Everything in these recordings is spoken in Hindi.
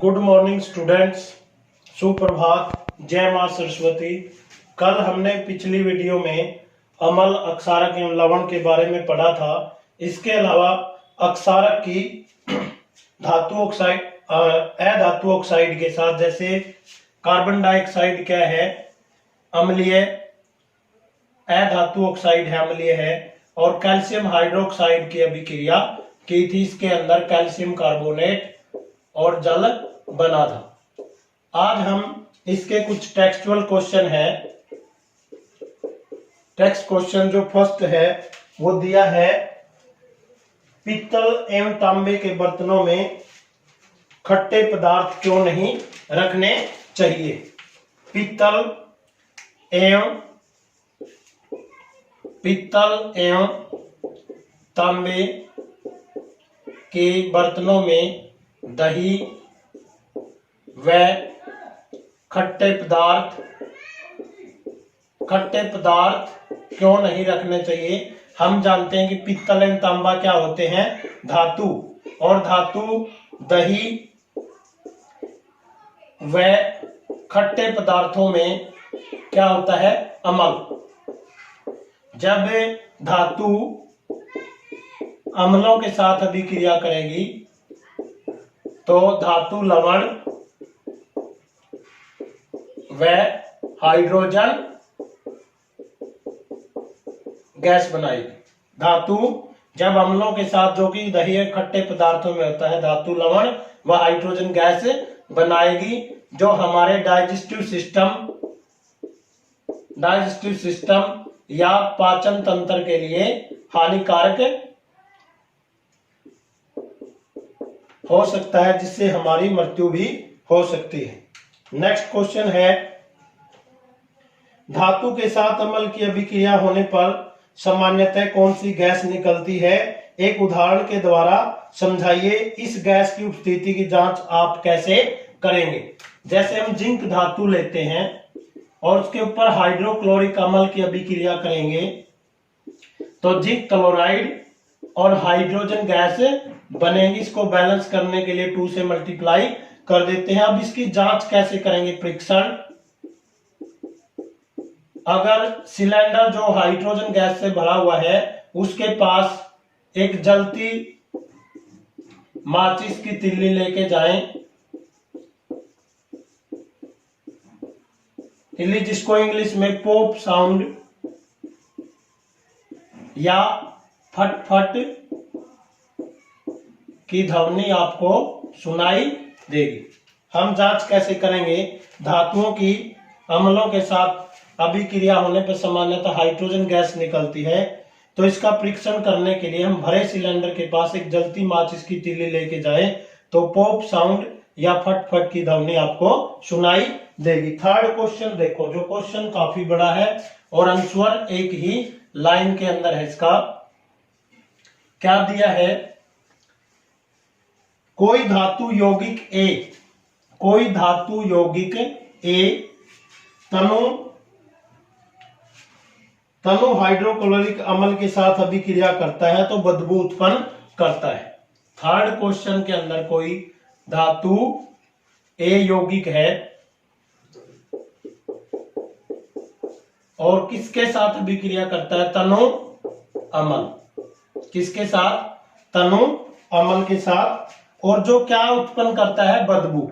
गुड मॉर्निंग स्टूडेंट्स, सुप्रभात, जय मां सरस्वती। कल हमने पिछली वीडियो में अम्ल, अक्षारक एवं लवण के बारे में पढ़ा था। इसके अलावा अक्षारक की धातु ऑक्साइड, अधातु ऑक्साइड के साथ, जैसे कार्बन डाइऑक्साइड क्या है, अम्लीय, अधातु ऑक्साइड है, अम्लीय है। और कैल्शियम हाइड्रोक्साइड की अभिक्रिया की थी, इसके अंदर कैल्शियम कार्बोनेट और जल बना था। आज हम इसके कुछ टेक्सचुअल क्वेश्चन है। टेक्स्ट क्वेश्चन जो फर्स्ट है वो दिया है, पीतल एवं तांबे के बर्तनों में खट्टे पदार्थ क्यों नहीं रखने चाहिए। पीतल एवं तांबे के बर्तनों में दही व खट्टे पदार्थ क्यों नहीं रखने चाहिए। हम जानते हैं कि पीतल एवं तांबा क्या होते हैं, धातु, और धातु दही व खट्टे पदार्थों में क्या होता है, अम्ल। जब धातु अम्लों के साथ अभिक्रिया करेगी तो धातु लवण व हाइड्रोजन गैस बनाएगी। धातु जब अम्लों के साथ, जो कि दही और खट्टे पदार्थों में होता है, धातु लवण व हाइड्रोजन गैस बनाएगी, जो हमारे डाइजेस्टिव सिस्टम या पाचन तंत्र के लिए हानिकारक हो सकता है, जिससे हमारी मृत्यु भी हो सकती है। नेक्स्ट क्वेश्चन है, धातु के साथ अम्ल की अभिक्रिया होने पर सामान्यतः कौन सी गैस निकलती है, एक उदाहरण के द्वारा समझाइए। इस गैस की उपस्थिति की जांच आप कैसे करेंगे। जैसे हम जिंक धातु लेते हैं और उसके ऊपर हाइड्रोक्लोरिक अम्ल की अभिक्रिया करेंगे तो जिंक क्लोराइड और हाइड्रोजन गैस बनेगी। इसको बैलेंस करने के लिए 2 से मल्टीप्लाई कर देते हैं। अब इसकी जांच कैसे करेंगे, परीक्षण। अगर सिलेंडर जो हाइड्रोजन गैस से भरा हुआ है उसके पास एक जलती माचिस की तिल्ली लेके जाएं, तिल्ली जिसको इंग्लिश में पॉप साउंड या फट फट की ध्वनि आपको सुनाई देगी। हम जांच कैसे करेंगे, धातुओं की अम्लों के साथ अभिक्रिया होने पर सामान्यतः हाइड्रोजन गैस निकलती है। तो इसका परीक्षण करने के लिए हम भरे सिलेंडर के पास एक जलती माचिस की तीली लेके जाएं तो पॉप साउंड या फट फट की ध्वनि आपको सुनाई देगी। थर्ड क्वेश्चन देखो, जो क्वेश्चन काफी बड़ा है और आंसर एक ही लाइन के अंदर है। इसका क्या दिया है, कोई धातु यौगिक ए तनु हाइड्रोक्लोरिक अम्ल के साथ अभिक्रिया करता है तो बदबू उत्पन्न करता है। थर्ड क्वेश्चन के अंदर कोई धातु ए यौगिक है और किसके साथ अभिक्रिया करता है, तनु अम्ल। किसके साथ, तनु अम्ल के साथ। और जो क्या उत्पन्न करता है, बदबू।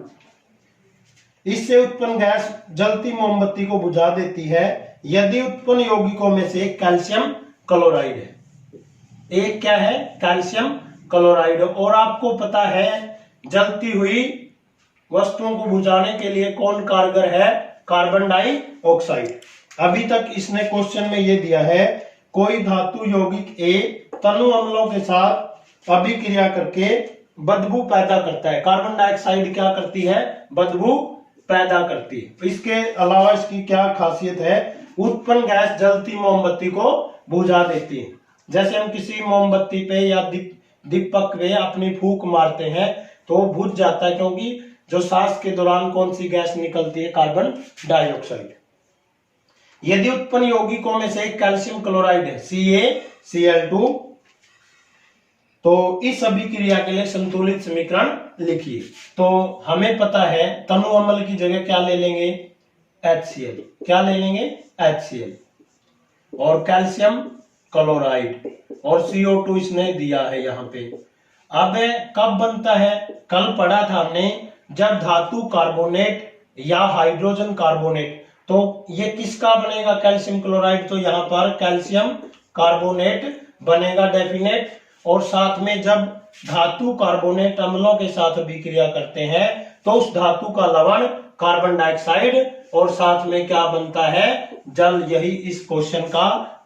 इससे उत्पन्न गैस जलती मोमबत्ती को बुझा देती है यदि उत्पन्न यौगिकों में से कैल्शियम क्लोराइड है। एक क्या है, कैल्शियम क्लोराइड। और आपको पता है जलती हुई वस्तुओं को बुझाने के लिए कौन कारगर है, कार्बन डाइऑक्साइड। अभी तक इसने क्वेश्चन में ये दिया है, कोई धातु यौगिक ए तनु अम्लों के साथ अभिक्रिया करके बदबू पैदा करता है। कार्बन डाइऑक्साइड क्या करती है, बदबू पैदा करती है। इसके अलावा इसकी क्या खासियत है, उत्पन्न गैस जलती मोमबत्ती को बुझा देती है। जैसे हम किसी मोमबत्ती पे या दीपक पे अपनी फूंक मारते हैं तो वो बुझ जाता है, क्योंकि जो सांस के दौरान कौन सी गैस निकलती है, कार्बन डाइऑक्साइड। यदि उत्पन्न यौगिकों में से एक कैल्शियम क्लोराइड है, CaCl2, तो इस अभिक्रिया के लिए संतुलित समीकरण लिखिए। तो हमें पता है तनु अम्ल की जगह क्या ले लेंगे, HCl। क्या ले लेंगे, HCl। और कैल्शियम क्लोराइड और CO2 इसने दिया है यहाँ पे। अब कब बनता है, कल पढ़ा था हमने, जब धातु कार्बोनेट या हाइड्रोजन कार्बोनेट, तो ये किसका बनेगा कैल्शियम क्लोराइड, तो यहाँ पर कैल्शियम कार्बोनेट बनेगा डेफिनेट। और साथ में जब धातु कार्बोनेट अम्लों के साथ अभिक्रिया करते हैं तो उस धातु का लवण कार्बन डाइऑक्साइड और साथ में क्या बनता है, जल। यही इस क्वेश्चन का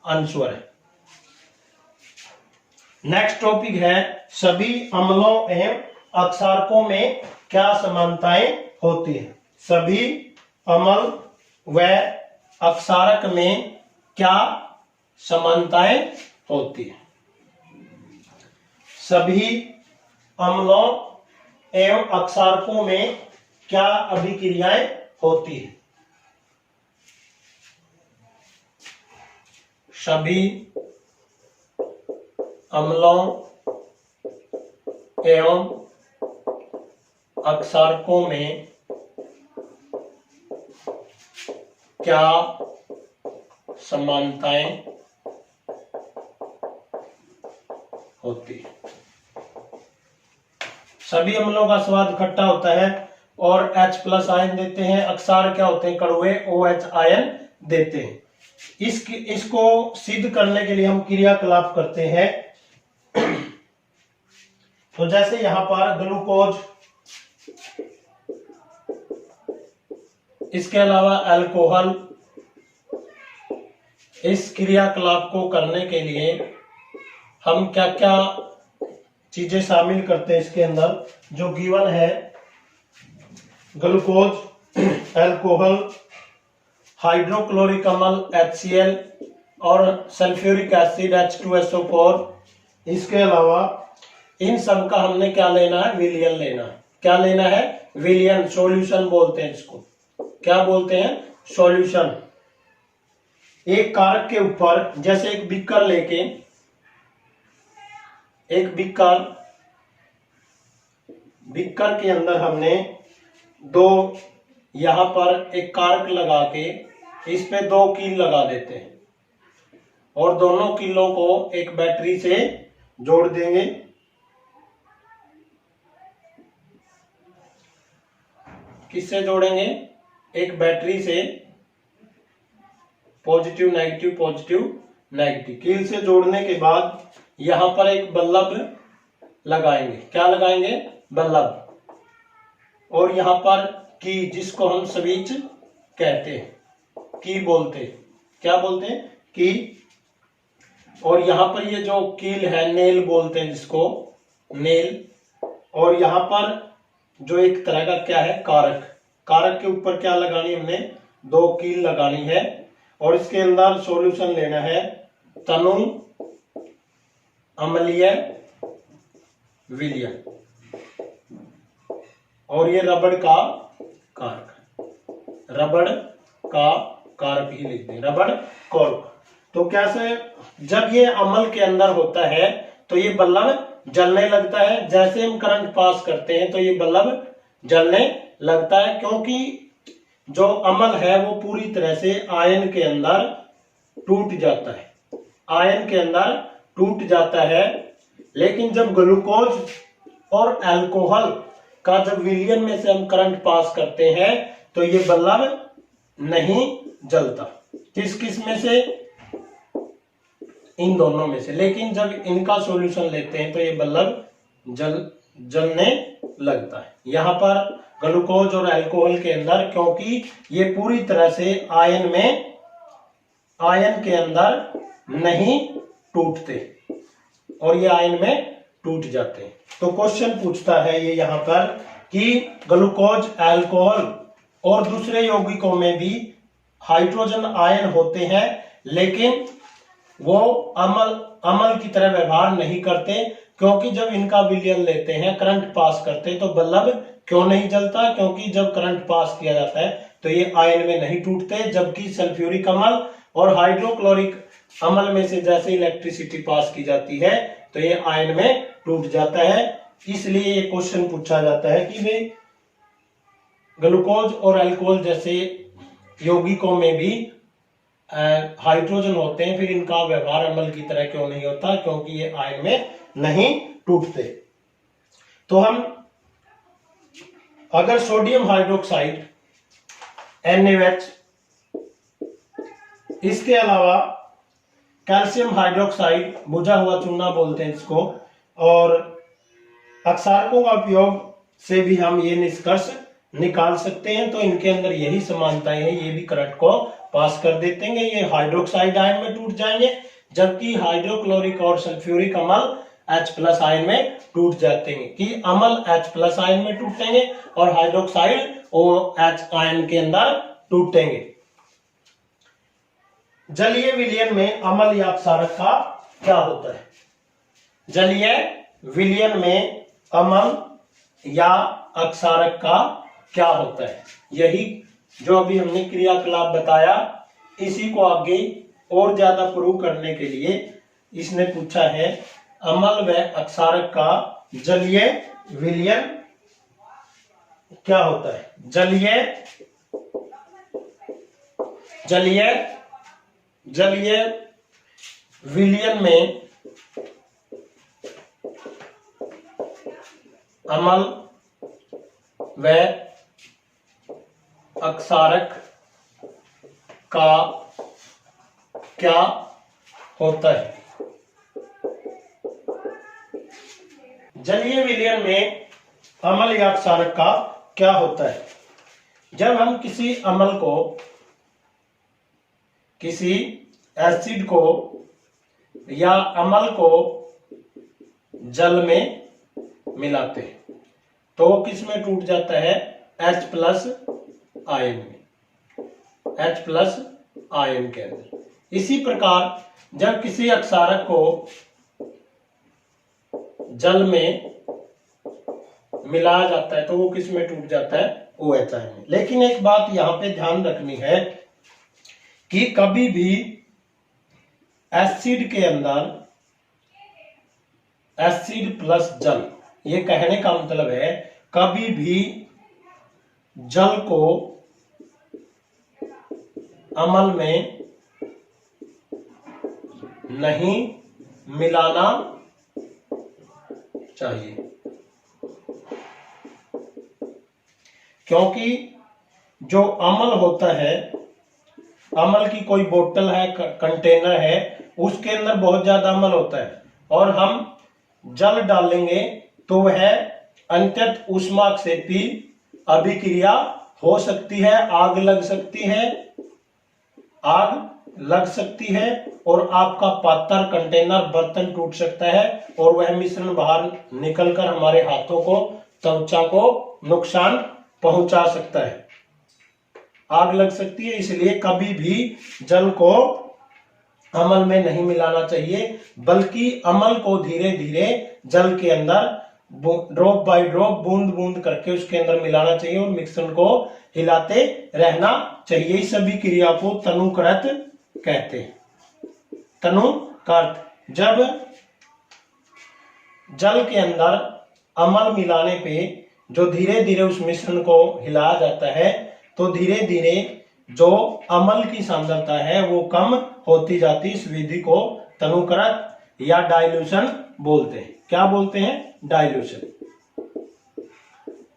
आंसर है। नेक्स्ट टॉपिक है सभी अम्लों एवं अक्षारकों में क्या समानताएं होती हैं। सभी अम्ल व अक्षारक में क्या समानताएं होती हैं। सभी अम्लों एवं अक्षारकों में क्या अभिक्रियाएं होती हैं। सभी अम्लों एवं अक्षारकों में क्या समानताएं होती है। सभी अम्लों का स्वाद खट्टा होता है और H+ आयन देते हैं। अक्षार क्या होते हैं, कड़वे, OH आयन देते हैं। इसको सिद्ध करने के लिए हम क्रियाकलाप करते हैं। तो जैसे यहां पर ग्लूकोज, इसके अलावा अल्कोहल, इस क्रियाकलाप को करने के लिए हम क्या क्या चीजें शामिल करते हैं इसके अंदर, जो गिवन है, ग्लूकोज, अल्कोहल, हाइड्रोक्लोरिक अम्ल HCl और सल्फ्यूरिक एसिड H2SO4। इसके अलावा इन सब का हमने क्या लेना है, विलयन लेना है। क्या लेना है, विलयन, सॉल्यूशन बोलते हैं इसको। क्या बोलते हैं, सॉल्यूशन। एक कारक के ऊपर, जैसे एक बीकर लेके, एक बीकर के अंदर हमने दो, यहां पर एक कारक लगा के इस पे 2 कील लगा देते हैं और दोनों कीलों को एक बैटरी से जोड़ देंगे। किससे जोड़ेंगे, एक बैटरी से, पॉजिटिव नेगेटिव कील से जोड़ने के बाद यहां पर एक बल्ब लगाएंगे। क्या लगाएंगे, बल्ब। और यहां पर की, जिसको हम स्विच कहते हैं, की बोलते हैं। क्या बोलते हैं, की। और यहां पर ये जो कील है, नेल बोलते हैं जिसको, नेल। और यहां पर जो एक तरह का क्या है, कारक के ऊपर क्या लगानी है, हमने 2 कील लगानी है। और इसके अंदर सॉल्यूशन लेना है, तनु अम्लीय विलयन। और ये रबड़ का कारक ही लिख दें, रबड़ कॉर्क। तो कैसे, जब ये अम्ल के अंदर होता है तो ये बल्ब जलने लगता है। जैसे हम करंट पास करते हैं तो ये बल्ब जलने लगता है, क्योंकि जो अम्ल है वो पूरी तरह से आयन के अंदर टूट जाता है, आयन के अंदर टूट जाता है। लेकिन जब ग्लूकोज और अल्कोहल का जब विलयन में से हम करंट पास करते हैं तो ये बल्ब नहीं जलता। किस में से, इन दोनों में से। लेकिन जब इनका सॉल्यूशन लेते हैं तो ये बल्ब जलने लगता है। यहाँ पर ग्लूकोज और अल्कोहल के अंदर, क्योंकि ये पूरी तरह से आयन के अंदर नहीं टूटते और ये आयन में टूट जाते हैं। तो क्वेश्चन पूछता है ये यहाँ पर कि ग्लूकोज, अल्कोहल और दूसरे यौगिकों में भी हाइड्रोजन आयन होते हैं, लेकिन वो अम्ल की तरह व्यवहार नहीं करते, क्योंकि जब इनका विलयन लेते हैं, करंट पास करते हैं, तो बल्ब क्यों नहीं जलता, क्योंकि जब करंट पास किया जाता है तो ये आयन में नहीं टूटते। जबकि सल्फ्यूरिक अम्ल और हाइड्रोक्लोरिक अम्ल में से जैसे इलेक्ट्रिसिटी पास की जाती है तो ये आयन में टूट जाता है। इसलिए ये क्वेश्चन पूछा जाता है कि भाई ग्लूकोज और अल्कोहल जैसे यौगिकों में भी हाइड्रोजन होते हैं, फिर इनका व्यवहार अम्ल की तरह क्यों नहीं होता? क्योंकि ये आयन में नहीं टूटते। तो हम अगर सोडियम हाइड्रोक्साइड NaOH, इसके अलावा कैल्शियम हाइड्रोक्साइड, बुझा हुआ चूना बोलते हैं इसको, और अक्षारकों का उपयोग से भी हम ये निष्कर्ष निकाल सकते हैं। तो इनके अंदर यही समानताएं हैं, ये भी करंट को पास कर देते हैं। ये हाइड्रोक्साइड आयन में टूट जाएंगे, जबकि हाइड्रोक्लोरिक और सल्फ्यूरिक अम्ल H+ आयन में टूट जाते हैं। कि अम्ल H+ आयन में टूटेंगे और हाइड्रोक्साइड OH आयन के अंदर टूटेंगे। जलीय विलयन में अम्ल या क्षारक का क्या होता है? जलीय विलयन में अम्ल या अक्षारक का क्या होता है? यही जो अभी हमने क्रियाकलाप बताया, इसी को आगे और ज्यादा प्रूव करने के लिए इसने पूछा है अम्ल व अक्षारक का जलीय विलयन क्या होता है। जलीय विलयन में अम्ल व अक्षारक का क्या होता है? जलीय विलयन में अम्ल या क्षारक का क्या होता है? जब हम किसी अम्ल को, किसी एसिड को या अम्ल को जल में मिलाते हैं तो वो किस में टूट जाता है? H+ आयन में, H+ आयन के अंदर। इसी प्रकार जब किसी अक्षारक को जल में मिलाया जाता है तो वो किस में टूट जाता है? OH आयन में। लेकिन एक बात यहां पे ध्यान रखनी है कि कभी भी एसिड के अंदर एसिड प्लस जल, ये कहने का मतलब है कभी भी जल को अम्ल में नहीं मिलाना चाहिए, क्योंकि जो अम्ल होता है, अम्ल की कोई बोतल है, कंटेनर है, उसके अंदर बहुत ज्यादा अम्ल होता है और हम जल डालेंगे तो वह अंततः ऊष्माक्षेपी अभिक्रिया हो सकती है, आग लग सकती है और आपका पात्र कंटेनर बर्तन टूट सकता है और वह मिश्रण बाहर निकलकर हमारे हाथों को, त्वचा को नुकसान पहुंचा सकता है, आग लग सकती है। इसलिए कभी भी जल को अम्ल में नहीं मिलाना चाहिए, बल्कि अम्ल को धीरे धीरे जल के अंदर ड्रॉप बाय ड्रॉप, बूंद बूंद करके उसके अंदर मिलाना चाहिए और मिश्रण को हिलाते रहना चाहिए। इस सभी क्रिया को तनुकृत कहते हैं। तनुकृत, जब जल के अंदर अम्ल मिलाने पे जो धीरे धीरे उस मिश्रण को हिलाया जाता है तो धीरे धीरे जो अम्ल की सांद्रता है वो कम होती जाती। इस विधि को तनुकृत या डाइल्यूशन बोलते हैं। क्या बोलते हैं? डाइल्यूशन।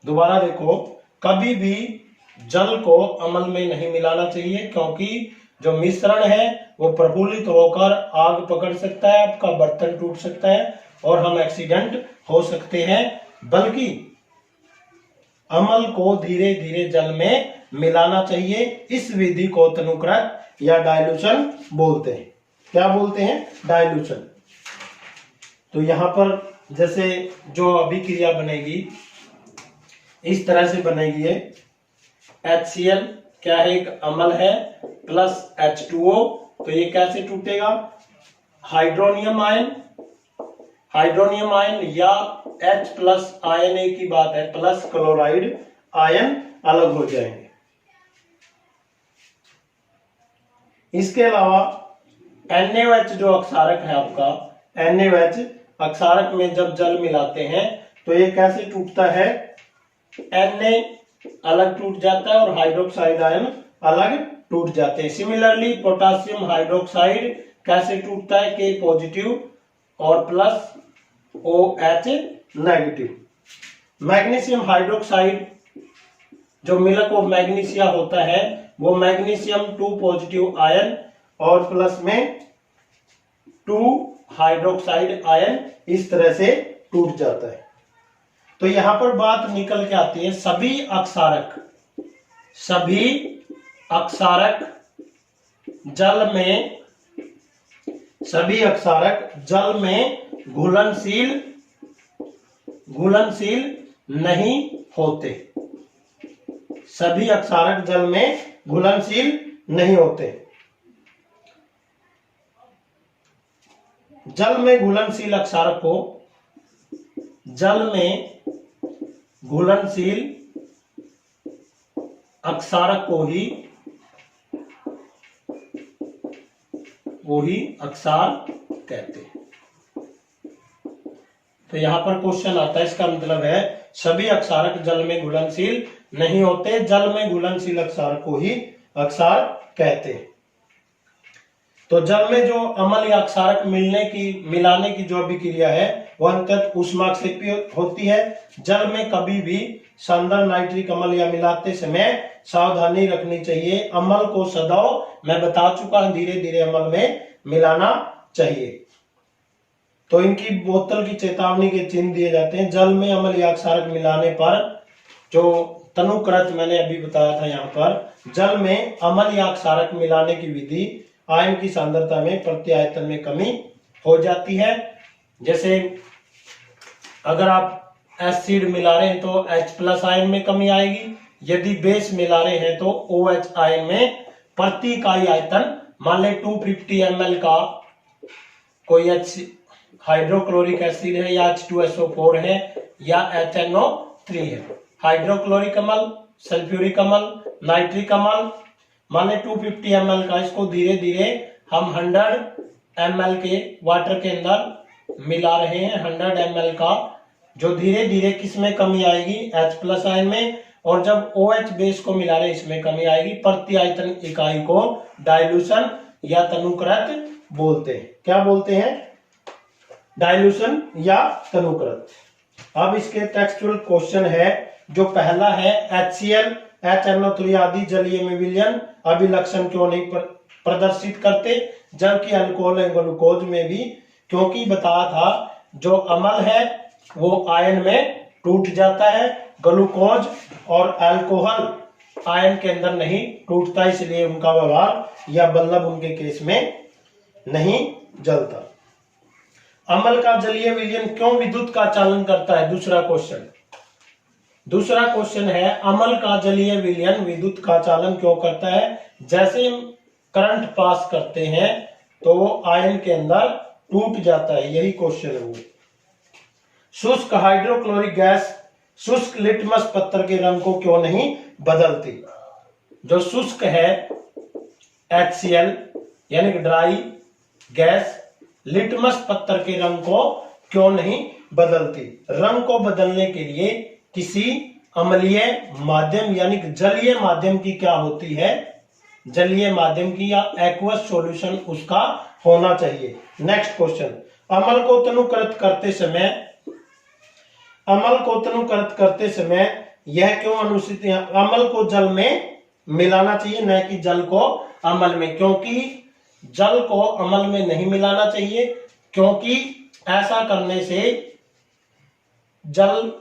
दोबारा देखो, कभी भी जल को अम्ल में नहीं मिलाना चाहिए, क्योंकि जो मिश्रण है वो प्रफुल्लित होकर आग पकड़ सकता है, आपका बर्तन टूट सकता है और हम एक्सीडेंट हो सकते हैं। बल्कि अम्ल को धीरे धीरे जल में मिलाना चाहिए। इस विधि को तनुकृत या डाइल्यूशन बोलते हैं। क्या बोलते हैं? डाइल्यूशन। तो यहां पर जैसे जो अभिक्रिया बनेगी इस तरह से बनेगी। HCl क्या है? एक अम्ल है, प्लस H2O, तो ये कैसे टूटेगा? हाइड्रोनियम आयन या H+ आयन एक ही बात है, प्लस क्लोराइड आयन अलग हो जाएंगे। इसके अलावा NaOH जो अक्षारक है आपका, NaOH अक्षारक में जब जल मिलाते हैं तो ये कैसे टूटता है, Na अलग टूट जाता है और हाइड्रोक्साइड आयन अलग टूट जाते हैं। सिमिलरली पोटासियम हाइड्रोक्साइड कैसे टूटता है, K पॉजिटिव और plus OH negative. Magnesium hydroxide जो मिल्क ऑफ मैग्नीशिया होता है वो मैग्नीशियम 2 पॉजिटिव आयन और प्लस में 2 हाइड्रोक्साइड आयन इस तरह से टूट जाता है। तो यहां पर बात निकल के आती है सभी अक्षारक जल में घुलनशील नहीं होते। सभी अक्षारक जल में घुलनशील नहीं होते। जल में घुलनशील अक्षारक को ही अक्षार कहते हैं। तो यहां पर क्वेश्चन आता है, इसका मतलब है सभी अक्षारक जल में घुलनशील नहीं होते, जल में घुलनशील अक्षारक को ही अक्षार कहते हैं। तो जल में जो अम्ल या अक्षारक मिलाने की जो अभिक्रिया है वह अंततः ऊष्माक्षेपी होती है। जल में कभी भी शानदार नाइट्रिक अम्ल या मिलाते समय सावधानी रखनी चाहिए। अम्ल को सदैव, मैं बता चुका हूं, धीरे धीरे अम्ल में मिलाना चाहिए। तो इनकी बोतल की चेतावनी के चिन्ह दिए जाते हैं। जल में अम्ल या अक्षारक मिलाने पर जो तनुकृत मैंने अभी बताया था, यहाँ पर जल में अम्ल या अक्षारक मिलाने की विधि आयन की सांद्रता में प्रति आयतन में कमी हो जाती है। जैसे अगर आप एसिड मिला रहे हैं तो H+ आयन में कमी आएगी, यदि बेस मिला रहे हैं तो OH आयन में प्रति इकाई आयतन, मान ले 250 ml का कोई हाइड्रोक्लोरिक एसिड है या H2SO4 है या HNO3 है, हाइड्रोक्लोरिक अम्ल, सल्फ्यूरिक अम्ल, नाइट्रिक अम्ल, मान ले 250 ml का, इसको धीरे धीरे हम 100 ml के वाटर के अंदर मिला रहे हैं। 100 ml का जो धीरे धीरे किस में कमी आएगी, H+ आयन में, और जब OH बेस को मिला रहे इसमें कमी आएगी। प्रति आयतन इकाई को डाइल्यूशन या तनुकृत बोलते हैं। क्या बोलते हैं? डाइल्यूशन या तनुकृत। अब इसके टेक्सचुअल क्वेश्चन है, जो पहला है HCl, HNO3 आदि जलीय में विलयन अभिलक्षण क्यों नहीं प्रदर्शित करते, जबकि अल्कोहल एवं ग्लूकोज में भी, क्योंकि बताया था जो अम्ल है वो आयन में टूट जाता है, ग्लूकोज और अल्कोहल आयन के अंदर नहीं टूटता, इसलिए उनका व्यवहार या बल्लभ उनके केस में नहीं जलता। अम्ल का जलीय विलयन क्यों विद्युत का चालन करता है? दूसरा क्वेश्चन है, अम्ल का जलीय विलयन विद्युत का चालन क्यों करता है? जैसे हम करंट पास करते हैं तो वो आयन के अंदर टूट जाता है, यही क्वेश्चन है वो। शुष्क हाइड्रोक्लोरिक गैस शुष्क लिटमस पत्थर के रंग को क्यों नहीं बदलती? जो शुष्क है HCl यानी कि ड्राई गैस लिटमस पत्थर के रंग को क्यों नहीं बदलती? रंग को बदलने के लिए किसी अम्लीय माध्यम यानी कि जलीय माध्यम की क्या होती है, जलीय माध्यम की या एक्वस सॉल्यूशन उसका होना चाहिए। नेक्स्ट क्वेश्चन, अम्ल को तनुकृत करते समय यह क्यों अनुचित है? अम्ल को जल में मिलाना चाहिए, न कि जल को अम्ल में। क्योंकि जल को अम्ल में नहीं मिलाना चाहिए, क्योंकि ऐसा करने से जल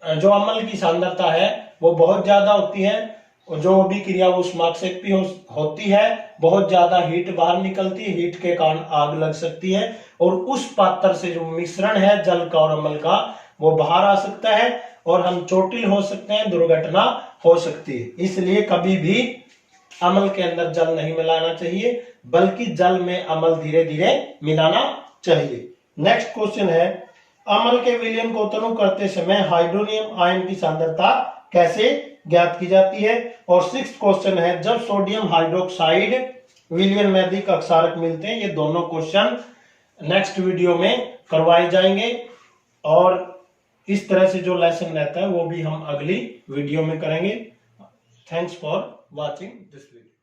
जो अम्ल की सांद्रता है वो बहुत ज्यादा होती है, और जो अभिक्रिया वो ऊष्माक्षेपी होती है, बहुत ज्यादा हीट बाहर निकलती है, हीट के कारण आग लग सकती है, और उस पात्र से जो मिश्रण है जल का और अम्ल का वो बाहर आ सकता है और हम चोटिल हो सकते हैं, दुर्घटना हो सकती है। इसलिए कभी भी अम्ल के अंदर जल नहीं मिलाना चाहिए, बल्कि जल में अम्ल धीरे धीरे मिलाना चाहिए। नेक्स्ट क्वेश्चन है, अम्ल के विलयन को तनु करते समय हाइड्रोनियम आयन की सांद्रता कैसे ज्ञात की जाती है? और 6th क्वेश्चन है, जब सोडियम हाइड्रोक्साइड विलयन में अधिक अक्षारक मिलते हैं। ये दोनों क्वेश्चन नेक्स्ट वीडियो में करवाए जाएंगे, और इस तरह से जो लेसन रहता है वो भी हम अगली वीडियो में करेंगे। Thanks for watching this video.